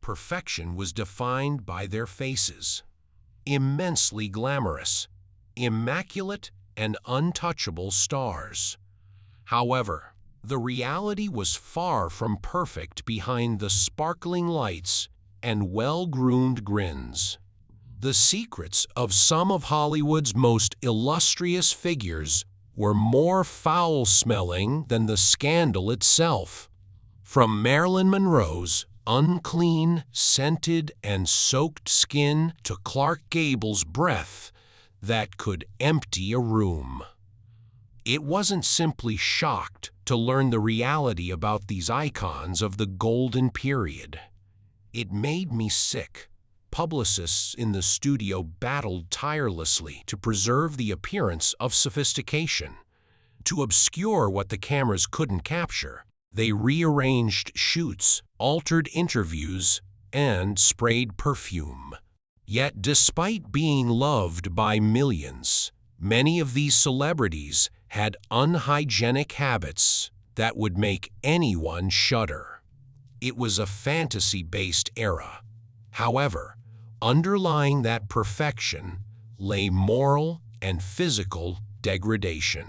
Perfection was defined by their faces. Immensely glamorous, immaculate, and untouchable stars. However, the reality was far from perfect behind the sparkling lights and well-groomed grins. The secrets of some of Hollywood's most illustrious figures were more foul-smelling than the scandal itself. From Marilyn Monroe's unclean, scented, and soaked skin to Clark Gable's breath that could empty a room. It wasn't simply shocked to learn the reality about these icons of the golden period. It made me sick. Publicists in the studio battled tirelessly to preserve the appearance of sophistication. To obscure what the cameras couldn't capture, they rearranged shoots, altered interviews, and sprayed perfume. Yet despite being loved by millions, many of these celebrities had unhygienic habits that would make anyone shudder. It was a fantasy-based era. However, underlying that perfection lay moral and physical degradation.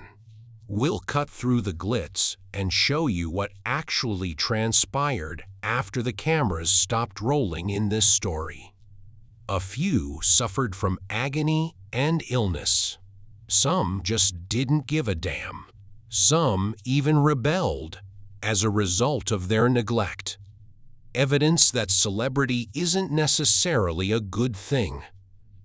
We'll cut through the glitz and show you what actually transpired after the cameras stopped rolling in this story. A few suffered from agony and illness. Some just didn't give a damn. Some even rebelled as a result of their neglect. Evidence that celebrity isn't necessarily a good thing.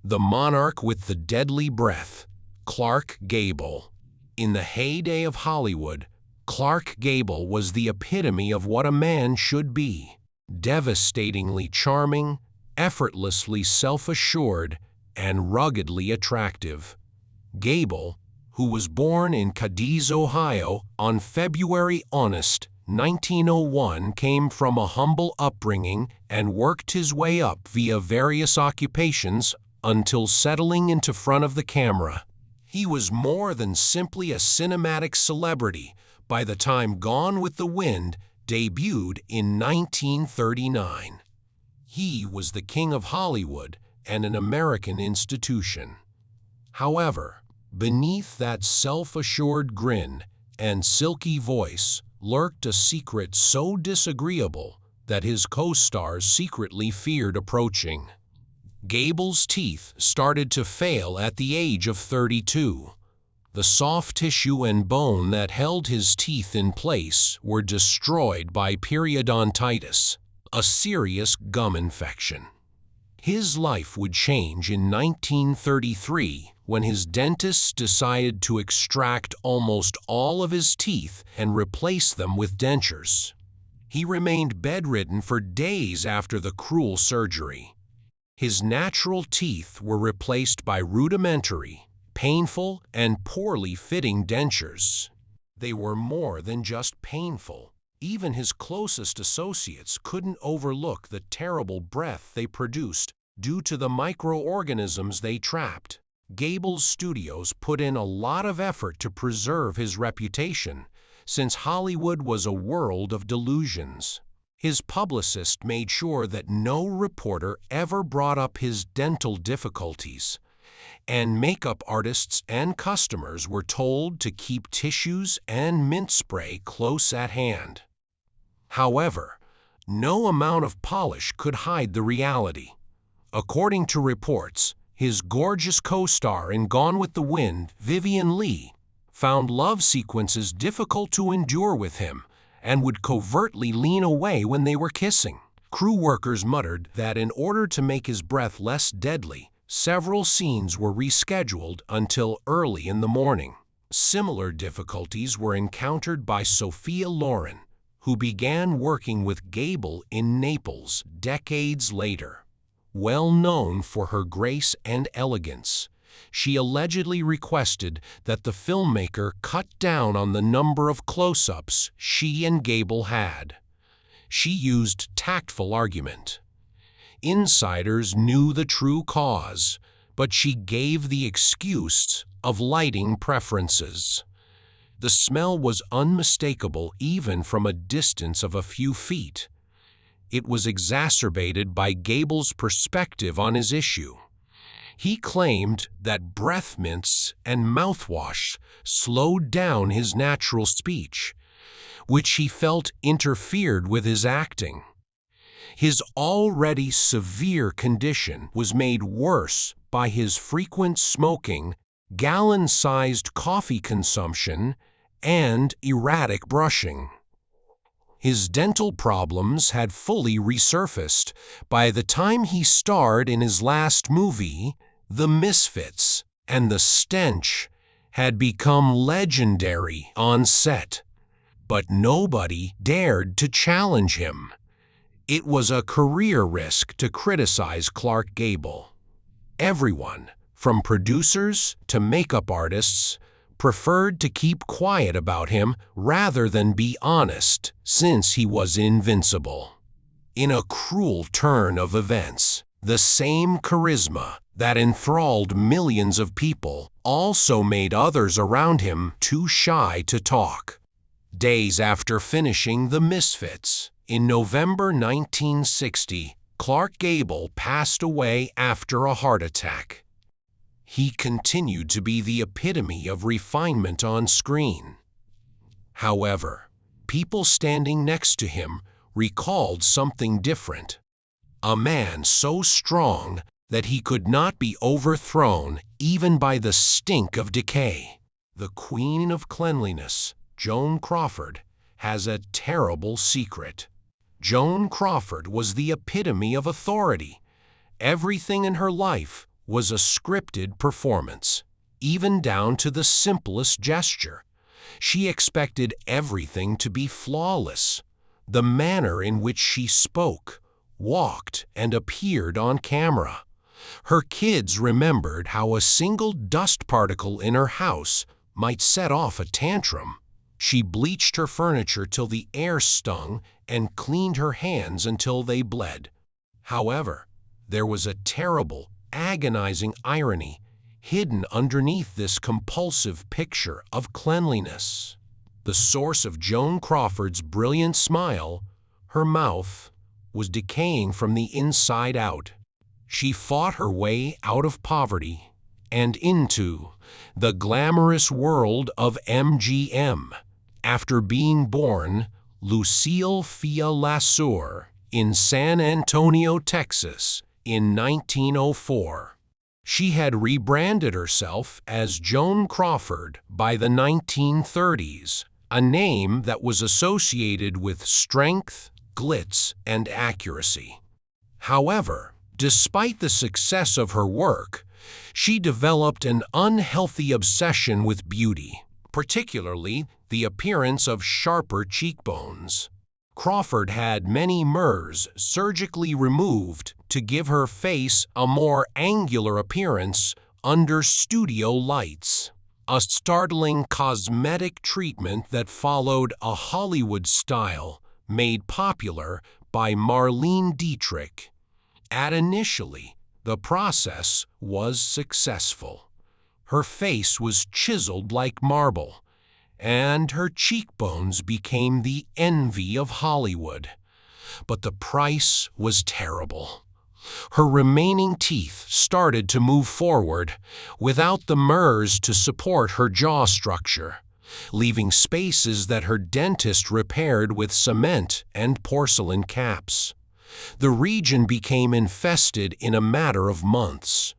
The monarch with the deadly breath, Clark Gable. In the heyday of Hollywood, Clark Gable was the epitome of what a man should be. Devastatingly charming, effortlessly self-assured, and ruggedly attractive. Gable, who was born in Cadiz, Ohio, on February 1901, came from a humble upbringing and worked his way up via various occupations until settling into front of the camera. He was more than simply a cinematic celebrity by the time Gone with the Wind debuted in 1939. He was the king of Hollywood and an American institution. However, beneath that self-assured grin and silky voice lurked a secret so disagreeable that his co-stars secretly feared approaching. Gable's teeth started to fail at the age of 32. The soft tissue and bone that held his teeth in place were destroyed by periodontitis, a serious gum infection. His life would change in 1933 when his dentists decided to extract almost all of his teeth and replace them with dentures. He remained bedridden for days after the cruel surgery. His natural teeth were replaced by rudimentary, painful, and poorly fitting dentures. They were more than just painful. Even his closest associates couldn't overlook the terrible breath they produced due to the microorganisms they trapped. Gable's studios put in a lot of effort to preserve his reputation, since Hollywood was a world of delusions. His publicist made sure that no reporter ever brought up his dental difficulties, and makeup artists and customers were told to keep tissues and mint spray close at hand. However, no amount of polish could hide the reality. According to reports, his gorgeous co-star in Gone with the Wind, Vivien Leigh, found love sequences difficult to endure with him and would covertly lean away when they were kissing. Crew workers muttered that in order to make his breath less deadly, several scenes were rescheduled until early in the morning. Similar difficulties were encountered by Sophia Loren, who began working with Gable in Naples decades later. Well known for her grace and elegance, she allegedly requested that the filmmaker cut down on the number of close-ups she and Gable had. She used tactful argument. Insiders knew the true cause, but she gave the excuse of lighting preferences. The smell was unmistakable even from a distance of a few feet. it was exacerbated by Gable's perspective on his issue. He claimed that breath mints and mouthwash slowed down his natural speech, which he felt interfered with his acting. His already severe condition was made worse by his frequent smoking, gallon-sized coffee consumption, and erratic brushing. His dental problems had fully resurfaced by the time he starred in his last movie, The Misfits, and the stench had become legendary on set. But nobody dared to challenge him. It was a career risk to criticize Clark Gable. Everyone, from producers to makeup artists, preferred to keep quiet about him rather than be honest, since he was invincible. In a cruel turn of events, the same charisma that enthralled millions of people also made others around him too shy to talk. Days after finishing The Misfits, in November 1960, Clark Gable passed away after a heart attack. He continued to be the epitome of refinement on screen. However, people standing next to him recalled something different. A man so strong that he could not be overthrown even by the stink of decay. The queen of cleanliness, Joan Crawford, has a terrible secret. Joan Crawford was the epitome of authority. Everything in her life was a scripted performance, even down to the simplest gesture. She expected everything to be flawless. The manner in which she spoke, walked, and appeared on camera. Her kids remembered how a single dust particle in her house might set off a tantrum. She bleached her furniture till the air stung and cleaned her hands until they bled. However, there was a terrible, agonizing irony hidden underneath this compulsive picture of cleanliness. The source of Joan Crawford's brilliant smile, her mouth, was decaying from the inside out. She fought her way out of poverty and into the glamorous world of MGM after being born Lucille Fia Lasur in San Antonio, Texas, in 1904. She had rebranded herself as Joan Crawford by the 1930s, a name that was associated with strength, glitz, and accuracy. However, despite the success of her work, she developed an unhealthy obsession with beauty, particularly the appearance of sharper cheekbones. Crawford had many MERS surgically removed to give her face a more angular appearance under studio lights, a startling cosmetic treatment that followed a Hollywood style made popular by Marlene Dietrich. Initially, the process was successful. Her face was chiseled like marble, and her cheekbones became the envy of Hollywood. But the price was terrible. Her remaining teeth started to move forward without the MERS to support her jaw structure, leaving spaces that her dentist repaired with cement and porcelain caps. The region became infested in a matter of months.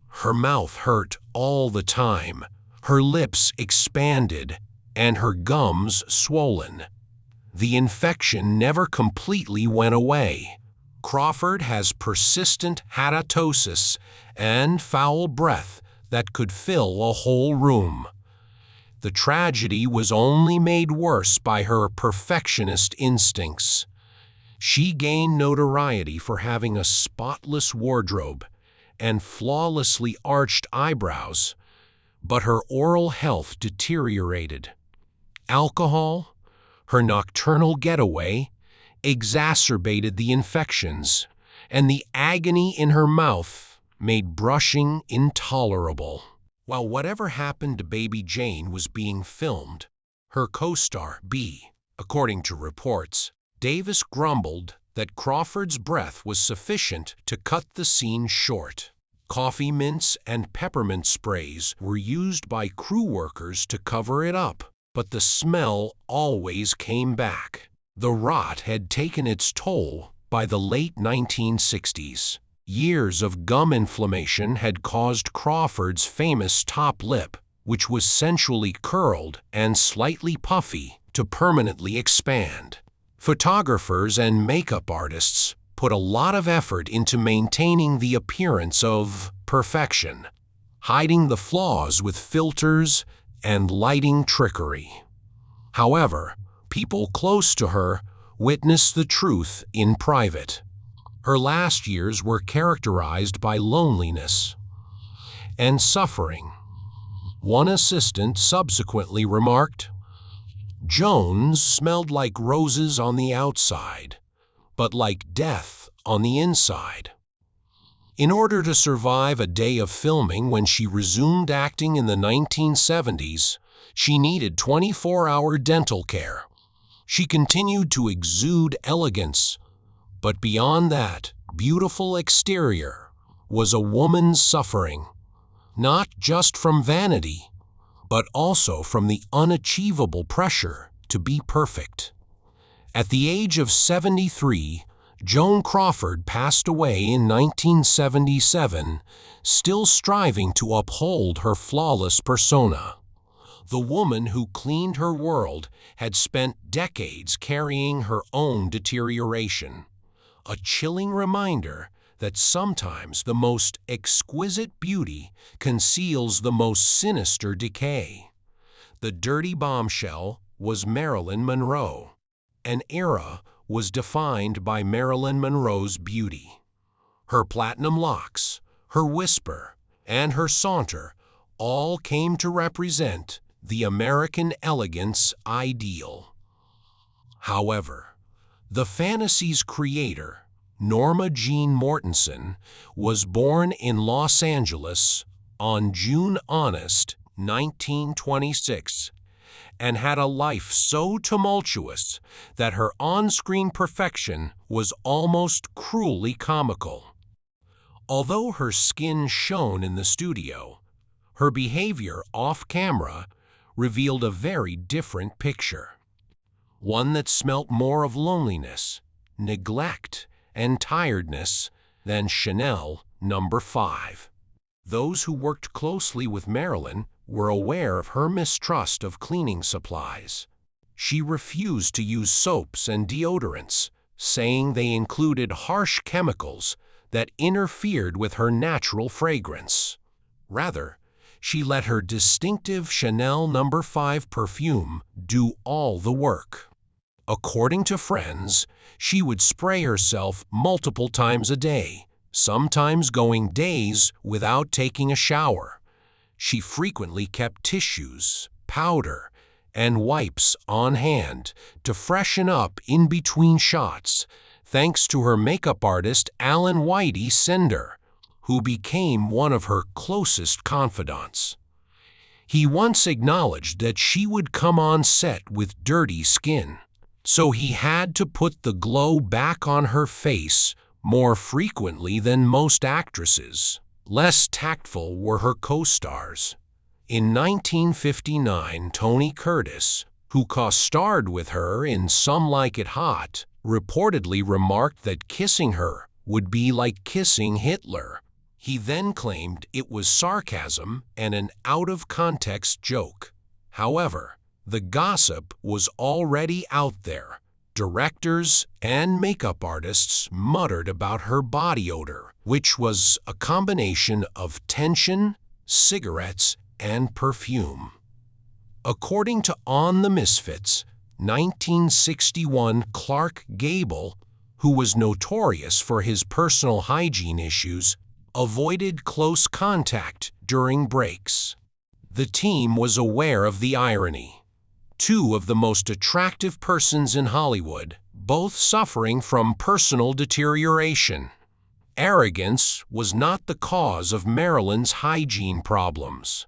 Her mouth hurt all the time, her lips expanded, and her gums swollen. The infection never completely went away. Crawford has persistent halitosis and foul breath that could fill a whole room. The tragedy was only made worse by her perfectionist instincts. She gained notoriety for having a spotless wardrobe and flawlessly arched eyebrows, but her oral health deteriorated. Alcohol, her nocturnal getaway, exacerbated the infections, and the agony in her mouth made brushing intolerable. While Whatever Happened to Baby Jane was being filmed, her co-star, B, according to reports, Davis grumbled that Crawford's breath was sufficient to cut the scene short. Coffee mints and peppermint sprays were used by crew workers to cover it up, but the smell always came back. The rot had taken its toll by the late 1960s. Years of gum inflammation had caused Crawford's famous top lip, which was sensually curled and slightly puffy, to permanently expand. Photographers and makeup artists put a lot of effort into maintaining the appearance of perfection, hiding the flaws with filters and lighting trickery. However, people close to her witnessed the truth in private. Her last years were characterized by loneliness and suffering. One assistant subsequently remarked, "Jones smelled like roses on the outside, but like death on the inside." In order to survive a day of filming when she resumed acting in the 1970s, she needed 24-hour dental care. She continued to exude elegance, but beyond that beautiful exterior was a woman suffering, not just from vanity, but also from the unachievable pressure to be perfect. At the age of 73, Joan Crawford passed away in 1977, still striving to uphold her flawless persona. The woman who cleaned her world had spent decades carrying her own deterioration, a chilling reminder that sometimes the most exquisite beauty conceals the most sinister decay. The dirty bombshell was Marilyn Monroe. An era was defined by Marilyn Monroe's beauty. Her platinum locks, her whisper, and her saunter all came to represent the American elegance ideal. However, the fantasy's creator, Norma Jean Mortensen, was born in Los Angeles on June 1926, and had a life so tumultuous that her on-screen perfection was almost cruelly comical. Although her skin shone in the studio, her behavior off-camera revealed a very different picture. One that smelt more of loneliness, neglect, and tiredness than Chanel No. 5. Those who worked closely with Marilyn were aware of her mistrust of cleaning supplies. She refused to use soaps and deodorants, saying they included harsh chemicals that interfered with her natural fragrance. Rather, she let her distinctive Chanel No. 5 perfume do all the work. According to friends, she would spray herself multiple times a day, sometimes going days without taking a shower. She frequently kept tissues, powder, and wipes on hand to freshen up in between shots, thanks to her makeup artist Alan Whitey Cinder, who became one of her closest confidants. He once acknowledged that she would come on set with dirty skin, so he had to put the glow back on her face more frequently than most actresses. Less tactful were her co-stars. In 1959, Tony Curtis, who co-starred with her in Some Like It Hot, reportedly remarked that kissing her would be like kissing Hitler. He then claimed it was sarcasm and an out-of-context joke. However, the gossip was already out there. Directors and makeup artists muttered about her body odor, which was a combination of tension, cigarettes, and perfume. According to On the Misfits, 1961 Clark Gable, who was notorious for his personal hygiene issues, avoided close contact during breaks. The team was aware of the irony. Two of the most attractive persons in Hollywood, both suffering from personal deterioration. Arrogance was not the cause of Marilyn's hygiene problems.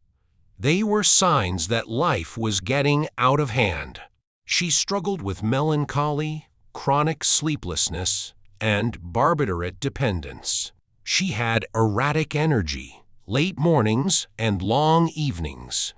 They were signs that life was getting out of hand. She struggled with melancholy, chronic sleeplessness, and barbiturate dependence. She had erratic energy, late mornings and long evenings.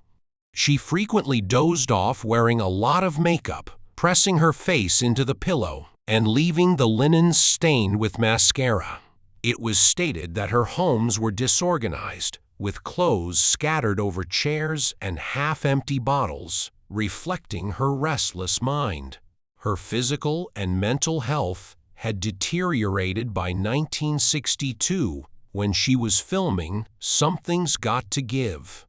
She frequently dozed off wearing a lot of makeup, pressing her face into the pillow and leaving the linens stained with mascara. It was stated that her homes were disorganized, with clothes scattered over chairs and half-empty bottles, reflecting her restless mind. Her physical and mental health had deteriorated by 1962 when she was filming Something's Got to Give.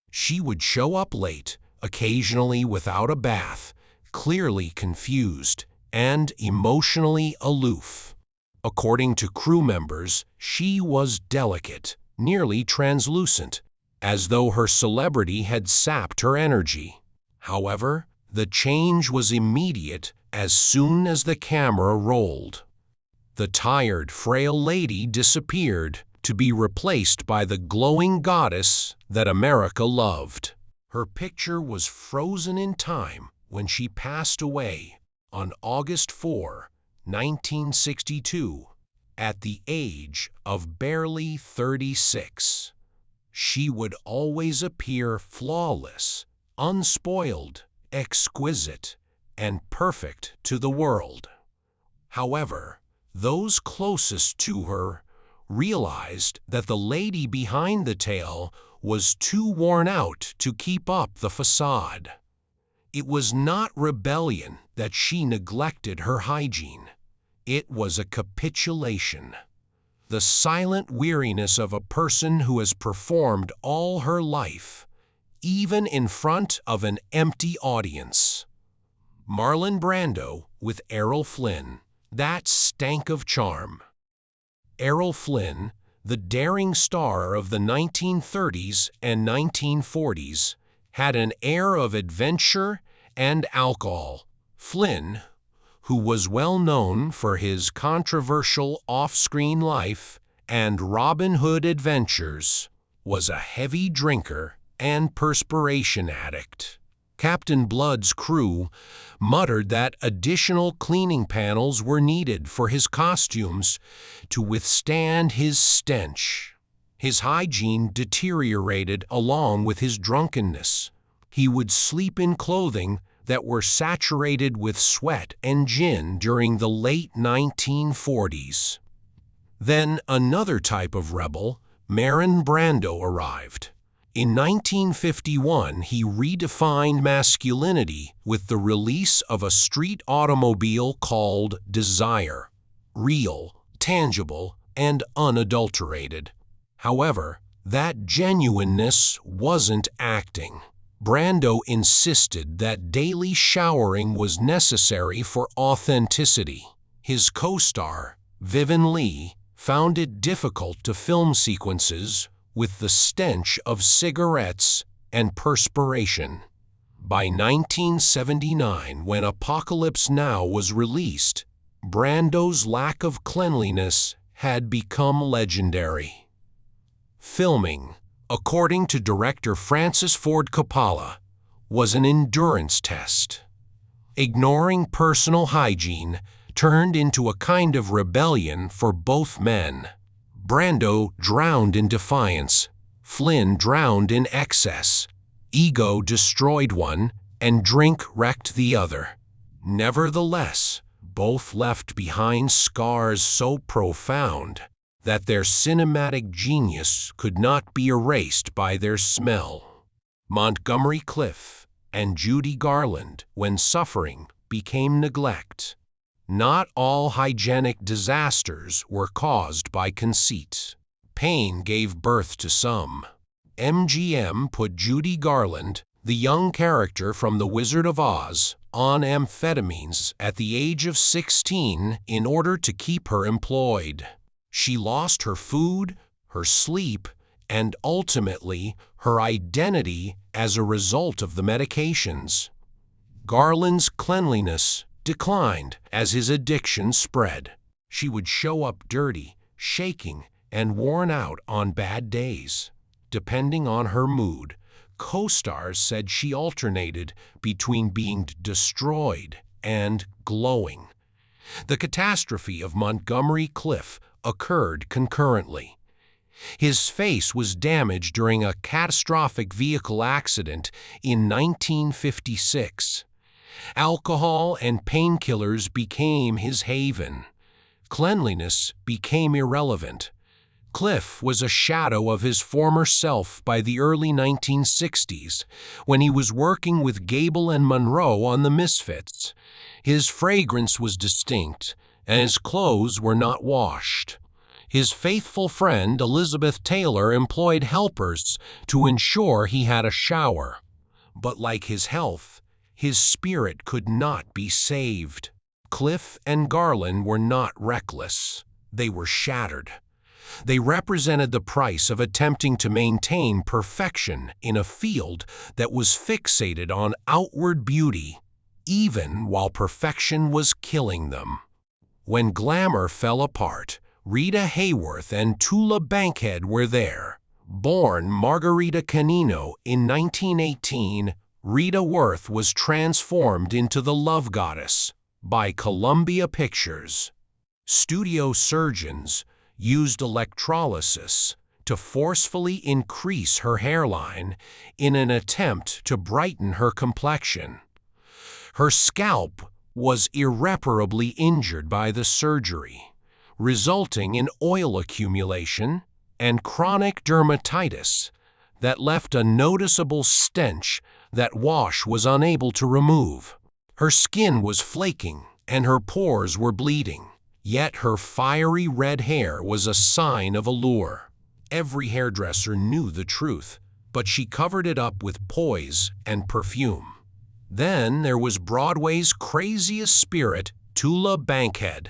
She would show up late, occasionally without a bath, clearly confused, and emotionally aloof. According to crew members, she was delicate, nearly translucent, as though her celebrity had sapped her energy. However, the change was immediate as soon as the camera rolled. The tired, frail lady disappeared, to be replaced by the glowing goddess that America loved. Her picture was frozen in time when she passed away on August 4, 1962, at the age of barely 36. She would always appear flawless, unspoiled, exquisite, and perfect to the world. However, those closest to her realized that the lady behind the tale was too worn out to keep up the facade. It was not rebellion that she neglected her hygiene. It was a capitulation. The silent weariness of a person who has performed all her life, even in front of an empty audience. Marlon Brando with Errol Flynn, that stank of charm. Errol Flynn, the daring star of the 1930s and 1940s, had an air of adventure and alcohol. Flynn, who was well known for his controversial off-screen life and Robin Hood adventures, was a heavy drinker and perspiration addict. Captain Blood's crew muttered that additional cleaning panels were needed for his costumes to withstand his stench. His hygiene deteriorated along with his drunkenness. He would sleep in clothing that were saturated with sweat and gin during the late 1940s. Then another type of rebel, Marlon Brando, arrived. In 1951, he redefined masculinity with the release of a street automobile called Desire. Real, tangible, and unadulterated. However, that genuineness wasn't acting. Brando insisted that daily showering was necessary for authenticity. His co-star, Vivien Leigh, found it difficult to film sequences with the stench of cigarettes and perspiration. By 1979, when Apocalypse Now was released, Brando's lack of cleanliness had become legendary. Filming, according to director Francis Ford Coppola, was an endurance test. Ignoring personal hygiene turned into a kind of rebellion for both men. Brando drowned in defiance, Flynn drowned in excess. Ego destroyed one, and drink wrecked the other. Nevertheless, both left behind scars so profound that their cinematic genius could not be erased by their smell. Montgomery Clift and Judy Garland, when suffering, became neglect. Not all hygienic disasters were caused by conceit. Pain gave birth to some. MGM put Judy Garland, the young character from The Wizard of Oz, on amphetamines at the age of 16 in order to keep her employed. She lost her food, her sleep, and ultimately her identity as a result of the medications. Garland's cleanliness declined as his addiction spread. She would show up dirty, shaking, and worn out on bad days. Depending on her mood, co-stars said she alternated between being destroyed and glowing. The catastrophe of Montgomery Cliff occurred concurrently. His face was damaged during a catastrophic vehicle accident in 1956. Alcohol and painkillers became his haven. Cleanliness became irrelevant. Cliff was a shadow of his former self by the early 1960s, when he was working with Gable and Monroe on The Misfits. His fragrance was distinct, and his clothes were not washed. His faithful friend Elizabeth Taylor employed helpers to ensure he had a shower. But like his health, his spirit could not be saved. Cliff and Garland were not reckless. They were shattered. They represented the price of attempting to maintain perfection in a field that was fixated on outward beauty, even while perfection was killing them. When glamour fell apart, Rita Hayworth and Tula Bankhead were there. Born Margarita Canino in 1918, Rita Worth was transformed into the Love Goddess by Columbia Pictures. Studio surgeons used electrolysis to forcefully increase her hairline in an attempt to brighten her complexion. Her scalp was irreparably injured by the surgery, resulting in oil accumulation and chronic dermatitis that left a noticeable stench that wash was unable to remove. Her skin was flaking and her pores were bleeding. Yet her fiery red hair was a sign of allure. Every hairdresser knew the truth, but she covered it up with poise and perfume. Then there was Broadway's craziest spirit, Tula Bankhead.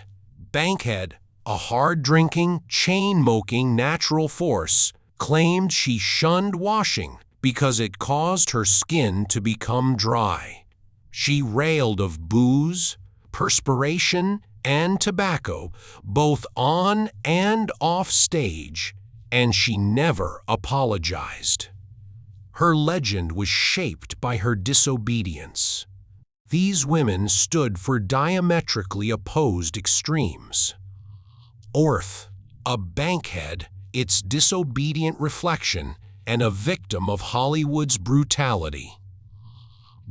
Bankhead, a hard-drinking, chain-smoking natural force, claimed she shunned washing because it caused her skin to become dry. She railed of booze, perspiration, and tobacco, both on and off stage, and she never apologized. Her legend was shaped by her disobedience. These women stood for diametrically opposed extremes. Orth, a bankhead, its disobedient reflection, and a victim of Hollywood's brutality.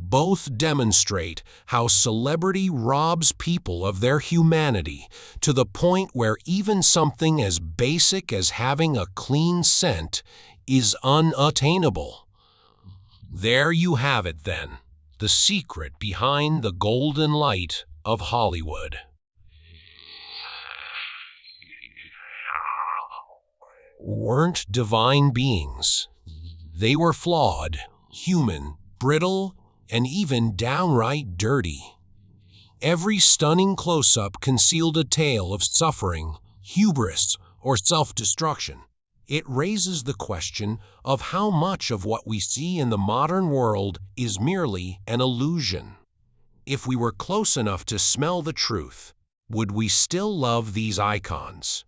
Both demonstrate how celebrity robs people of their humanity to the point where even something as basic as having a clean scent is unattainable. There you have it then, the secret behind the golden light of Hollywood. Weren't divine beings. They were flawed, human, brittle, and even downright dirty. Every stunning close-up concealed a tale of suffering, hubris, or self-destruction. It raises the question of how much of what we see in the modern world is merely an illusion. If we were close enough to smell the truth, would we still love these icons?